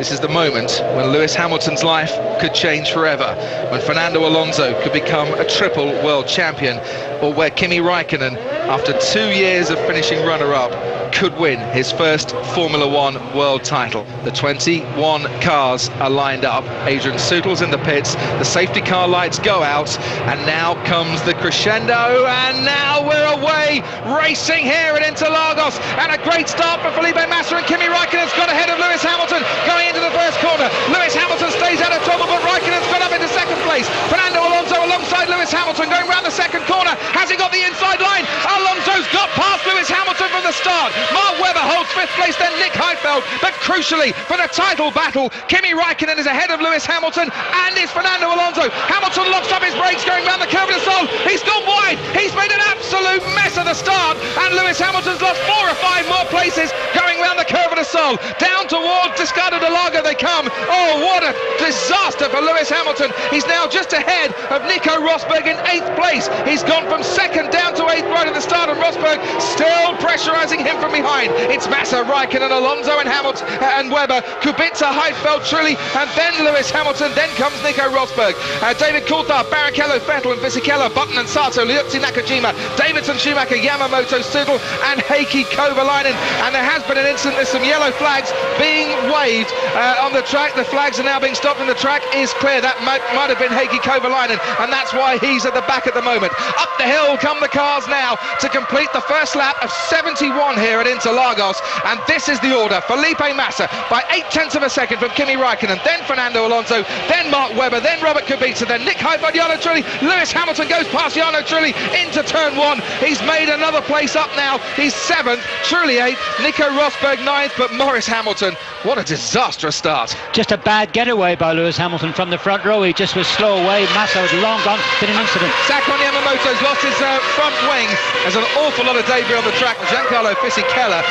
This is the moment when Lewis Hamilton's life could change forever, when Fernando Alonso could become a triple world champion, or where Kimi Raikkonen, after 2 years of finishing runner-up, could win his first Formula One world title. The 21 cars are lined up. Adrian Sutil's in the pits, the safety car lights go out, and now comes the crescendo, and now we're away, racing here at Interlagos, and a great start for Felipe Massa, and Kimi Raikkonen's got ahead of Lewis Hamilton going into the first corner. Lewis Hamilton stays out of trouble, but Raikkonen's got up into second place. Fernando Alonso alongside Lewis Hamilton going round the second corner. Has he got the inside line? Alonso's got past Lewis Hamilton from the start. Mark Webber holds fifth place, then Nick Heidfeld, but crucially for the title battle, Kimi Raikkonen is ahead of Lewis Hamilton, and is Fernando Alonso. Hamilton locks up his brakes going round the curve of the Sol. He's gone wide. He's made an absolute mess of the start, and Lewis Hamilton's lost 4 or 5 more places going round the curve of the Sol. Down towards Descartes de Lago they come. Oh, what a disaster for Lewis Hamilton. He's now just ahead of Nico Rosberg in 8th place. He's gone from 2nd down to 8th right at the start, and Rosberg still pressurising him from behind. It's Massa, Raikkonen, Alonso and Hamilton and Webber, Kubica, Heidfeld, Trulli, and then Lewis Hamilton. Then comes Nico Rosberg, David Coulthard, Barrichello, Vettel and Fisichella, Button and Sato, Liuzzi, Nakajima, Davidson, Schumacher, Yamamoto, Sutil and Heikki Kovalainen. And there has been an incident. There's some yellow flags being waved on the track. The flags are now being stopped and the track is clear. That might have been Heikki Kovalainen, and that's why he's at the back at the moment. Up the hill come the cars now to complete the first lap of 71 here at Interlagos, and this is the order. Felipe Massa by 0.8 of a second from Kimi Raikkonen, then Fernando Alonso, then Mark Webber, then Robert Kubica, then Nick Heidfeld, Jarno Trulli. Lewis Hamilton goes past Jarno Trulli into turn 1. He's made another place up now. He's 7th, Trulli 8th, Nico Rosberg 9th, but Maurice Hamilton, what a disastrous start. Just a bad getaway by Lewis Hamilton from the front row. He just was slow away. Massa was long gone, been an incident. Sakon Yamamoto's lost his front wing. There's an awful lot of debris on the track. Giancarlo Fisichella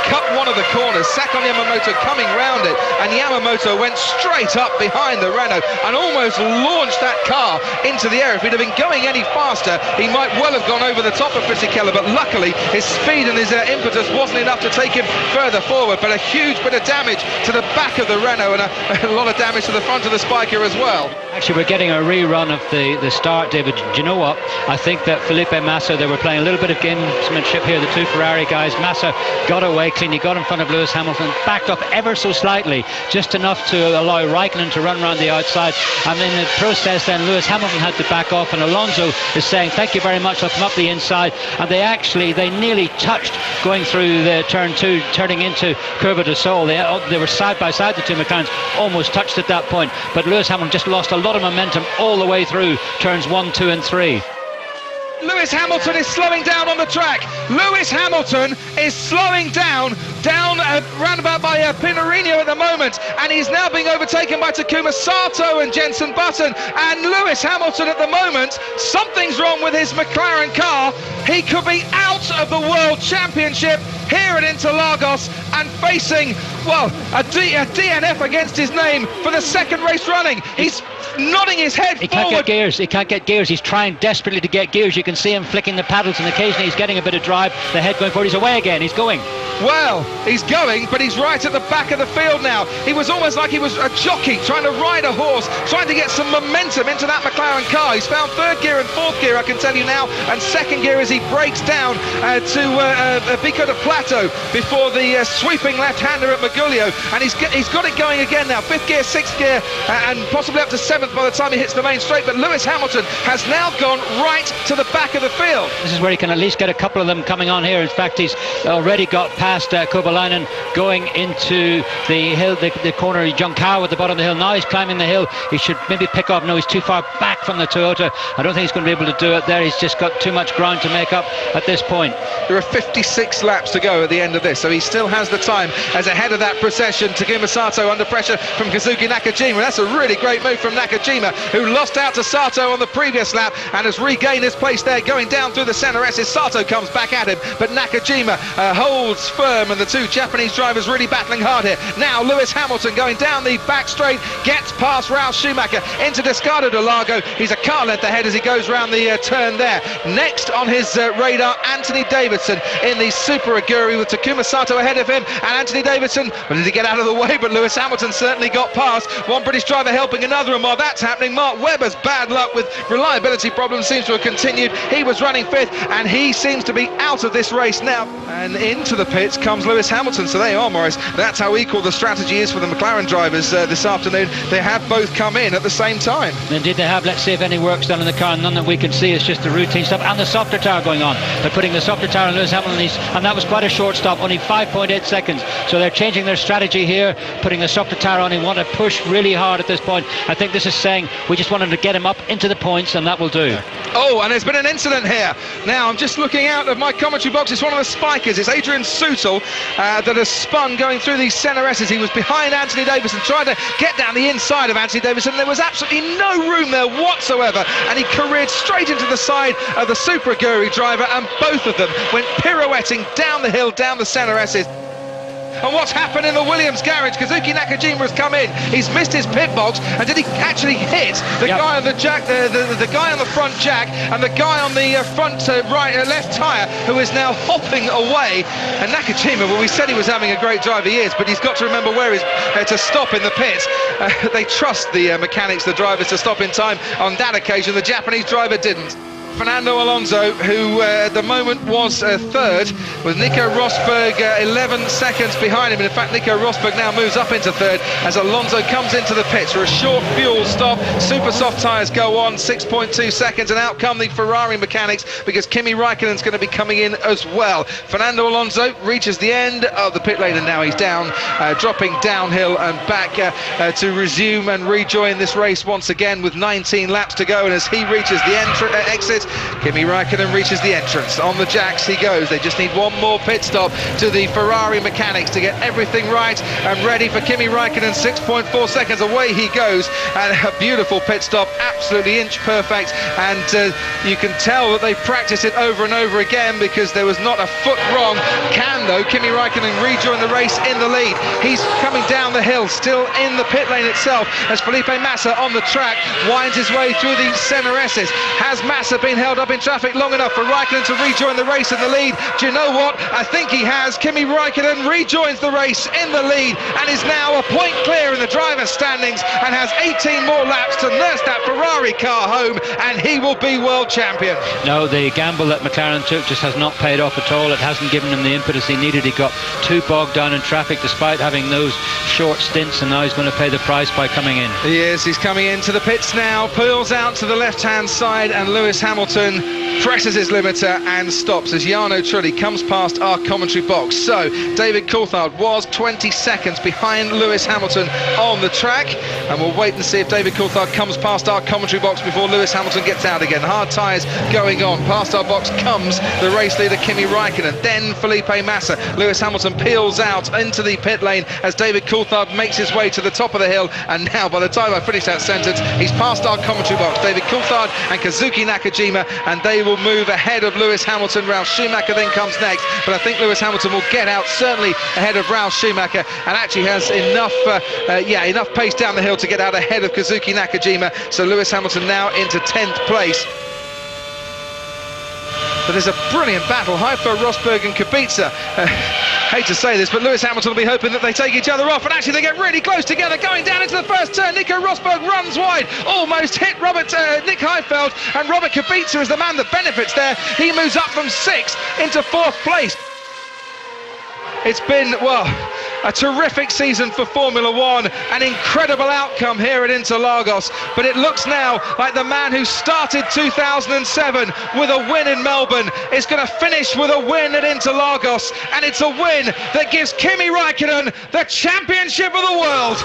cut one of the corners. Sakon Yamamoto coming round it, and Yamamoto went straight up behind the Renault and almost launched that car into the air. If he'd have been going any faster, he might well have gone over the top of Fisichella, but luckily his speed and his impetus wasn't enough to take him further forward. But a huge bit of damage to the back of the Renault, and a lot of damage to the front of the Spiker as well. Actually, we're getting a rerun of the start, David. Do you know what? I think that Felipe Massa, they were playing a little bit of gamesmanship here, the two Ferrari guys. Massa got away clean. He got in front of Lewis Hamilton, backed up ever so slightly, just enough to allow Raikkonen to run around the outside. And in the process, then Lewis Hamilton had to back off, and Alonso is saying, thank you very much, I'll come up the inside. And they nearly touched going through the turn 2, turning into Curva do Sol. They were side by side, the two McLarens, almost touched at that point. But Lewis Hamilton just lost a lot of momentum all the way through turns 1, 2 and 3. Lewis Hamilton is slowing down on the track. Lewis Hamilton is slowing down roundabout by Pinarino at the moment, and he's now being overtaken by Takuma Sato and Jenson Button. And Lewis Hamilton at the moment, something's wrong with his McLaren car. He could be out of the World Championship here at Interlagos and facing, well, a DNF against his name for the 2nd race running. He's nodding his head forward. He can't get gears. He's trying desperately to get gears. You can see him flicking the paddles, and occasionally he's getting a bit of drive. The head going forward. He's away again. He's going. Well, he's going, but he's right at the back of the field now. He was almost like he was a jockey trying to ride a horse, trying to get some momentum into that McLaren car. He's found 3rd gear and 4th gear, I can tell you now, and 2nd gear as he breaks down to Pico de Plateau before the sweeping left-hander at Magulio, and he's got it going again now. 5th gear, 6th gear, and possibly up to 7th by the time he hits the main straight. But Lewis Hamilton has now gone right to the back of the field. This is where he can at least get a couple of them coming on here. In fact, he's already got past Kovalainen going into the hill, the corner. Juncker at the bottom of the hill. Now he's climbing the hill. He should maybe pick up. No, he's too far back from the Toyota. I don't think he's going to be able to do it there. He's just got too much ground to make up at this point. There are 56 laps to go at the end of this, so he still has the time as ahead of that procession. Takuma Sato under pressure from Kazuki Nakajima. That's a really great move from Nakajima, who lost out to Sato on the previous lap and has regained his place there going down through the center S's. Sato comes back at him, but Nakajima holds firm, and the two Japanese drivers really battling hard here. Now Lewis Hamilton going down the back straight, gets past Ralf Schumacher into Descartes de Lago. He's a car length ahead as he goes round the turn there. Next on his radar, Anthony Davidson in the Super Aguri. Aguri with Takuma Sato ahead of him, and Anthony Davidson. Well, did he get out of the way? But Lewis Hamilton certainly got past. One British driver helping another, and while that's happening, Mark Webber's bad luck with reliability problems seems to have continued. He was running fifth, and he seems to be out of this race now. And into the pits comes Lewis Hamilton. So there you are, Maurice. That's how equal the strategy is for the McLaren drivers this afternoon. They have both come in at the same time. Indeed they have. Let's see if any work's done in the car. None that we can see. It's just the routine stuff, and the softer tyre going on. They're putting the softer tyre on Lewis Hamilton, and that was quite a short stop, only 5.8 seconds. So they're changing their strategy here, putting the softer tyre on. He want to push really hard at this point. I think this is saying we just wanted to get him up into the points, and that will do. Oh, and there's been an incident here. Now I'm just looking out of my commentary box. It's one of the spikers. It's Adrian Sutil that has spun going through these centre S's. He was behind Anthony Davidson, trying to get down the inside of Anthony Davidson. There was absolutely no room there whatsoever, and he careered straight into the side of the Super Aguri driver, and both of them went pirouetting down the hill, down the centre S's. And what's happened in the Williams garage? Kazuki Nakajima has come in. He's missed his pit box, and did he actually hit the guy on the jack, the guy on the front jack, and the guy on the front left tyre, who is now hopping away? And Nakajima, well, we said he was having a great drive. He is, but he's got to remember where he's to stop in the pits. They trust the mechanics, the drivers, to stop in time. On that occasion, the Japanese driver didn't. Fernando Alonso, who at the moment was third, with Nico Rosberg 11 seconds behind him. And in fact, Nico Rosberg now moves up into third as Alonso comes into the pits for a short fuel stop. Super soft tyres go on, 6.2 seconds, and out come the Ferrari mechanics, because Kimi Raikkonen's going to be coming in as well. Fernando Alonso reaches the end of the pit lane, and now he's down, dropping downhill and back to resume and rejoin this race once again with 19 laps to go. And as he reaches the exit, Kimi Raikkonen reaches the entrance. On the jacks he goes. They just need one more pit stop to the Ferrari mechanics to get everything right and ready for Kimi Raikkonen. 6.4 seconds away he goes, and a beautiful pit stop, absolutely inch perfect. And you can tell that they've practiced it over and over again, because there was not a foot wrong. Can, though, Kimi Raikkonen rejoin the race in the lead? He's coming down the hill, still in the pit lane itself, as Felipe Massa on the track winds his way through the centre S's. Has Massa been held up in traffic long enough for Raikkonen to rejoin the race in the lead? Do you know what? I think he has. Kimi Raikkonen rejoins the race in the lead and is now a point clear in the driver's standings, and has 18 more laps to nurse that Ferrari car home, and he will be world champion. No, the gamble that McLaren took just has not paid off at all. It hasn't given him the impetus he needed. He got too bogged down in traffic despite having those short stints, and now he's going to pay the price by coming in. He is. He's coming into the pits now, pulls out to the left-hand side, and Lewis Hamilton presses his limiter and stops as Jarno Trulli comes past our commentary box. So David Coulthard was 20 seconds behind Lewis Hamilton on the track, and we'll wait and see if David Coulthard comes past our commentary box before Lewis Hamilton gets out again. Hard tyres going on. Past our box comes the race leader Kimi Raikkonen, then Felipe Massa. Lewis Hamilton peels out into the pit lane as David Coulthard makes his way to the top of the hill, and now by the time I finish that sentence, he's past our commentary box. David Coulthard and Kazuki Nakajima, and they will move ahead of Lewis Hamilton. Ralf Schumacher then comes next, but I think Lewis Hamilton will get out certainly ahead of Ralf Schumacher, and actually has enough pace down the hill to get out ahead of Kazuki Nakajima. So Lewis Hamilton now into 10th place. But there's a brilliant battle. Heifel, Rosberg and Kubica. Hate to say this, but Lewis Hamilton will be hoping that they take each other off, and actually they get really close together going down into the first turn. Nico Rosberg runs wide, almost hit Nick Heifeld, and Robert Kubica is the man that benefits there. He moves up from 6th into 4th place. It's been, well, a terrific season for Formula One, an incredible outcome here at Interlagos, but it looks now like the man who started 2007 with a win in Melbourne is going to finish with a win at Interlagos, and it's a win that gives Kimi Raikkonen the championship of the world.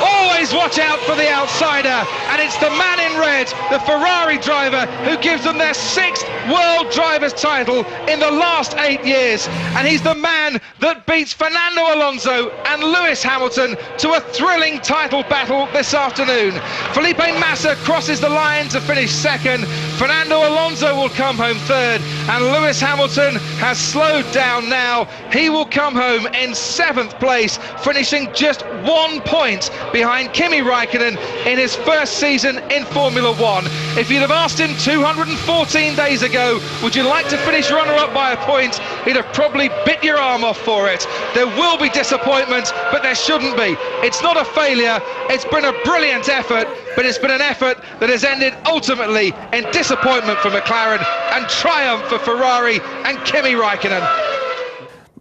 Always watch out for the outsider, and it's the man in red, the Ferrari driver, who gives them their 6th World Drivers' title in the last 8 years, and he's the man that beats Fernando Alonso and Lewis Hamilton to a thrilling title battle this afternoon. Felipe Massa crosses the line to finish 2nd, Fernando Alonso will come home 3rd, and Lewis Hamilton has slowed down now. He will come home in 7th place, finishing just 1 point behind Kimi Raikkonen in his first season in Formula One. If you'd have asked him 214 days ago, would you like to finish runner-up by a point, he'd have probably bit your arm off for it. There will be disappointment, but there shouldn't be. It's not a failure, it's been a brilliant effort, but it's been an effort that has ended ultimately in disappointment for McLaren and triumph for Ferrari and Kimi Raikkonen.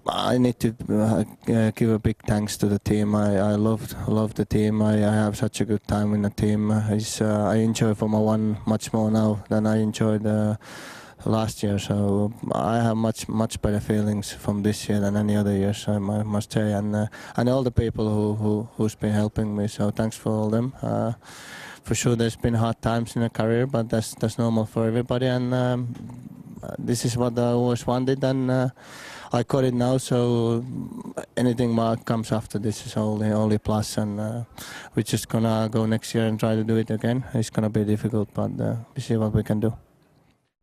I need to give a big thanks to the team. I love the team. I have such a good time in the team. I enjoy Formula One much more now than I enjoyed last year. So I have much better feelings from this year than any other year. So I must say, and all the people who's been helping me. So thanks for all them. For sure, there's been hard times in a career, but that's normal for everybody. And this is what I always wanted, and I got it now. So anything that comes after this is only plus, and we're just gonna go next year and try to do it again. It's gonna be difficult, but we see what we can do.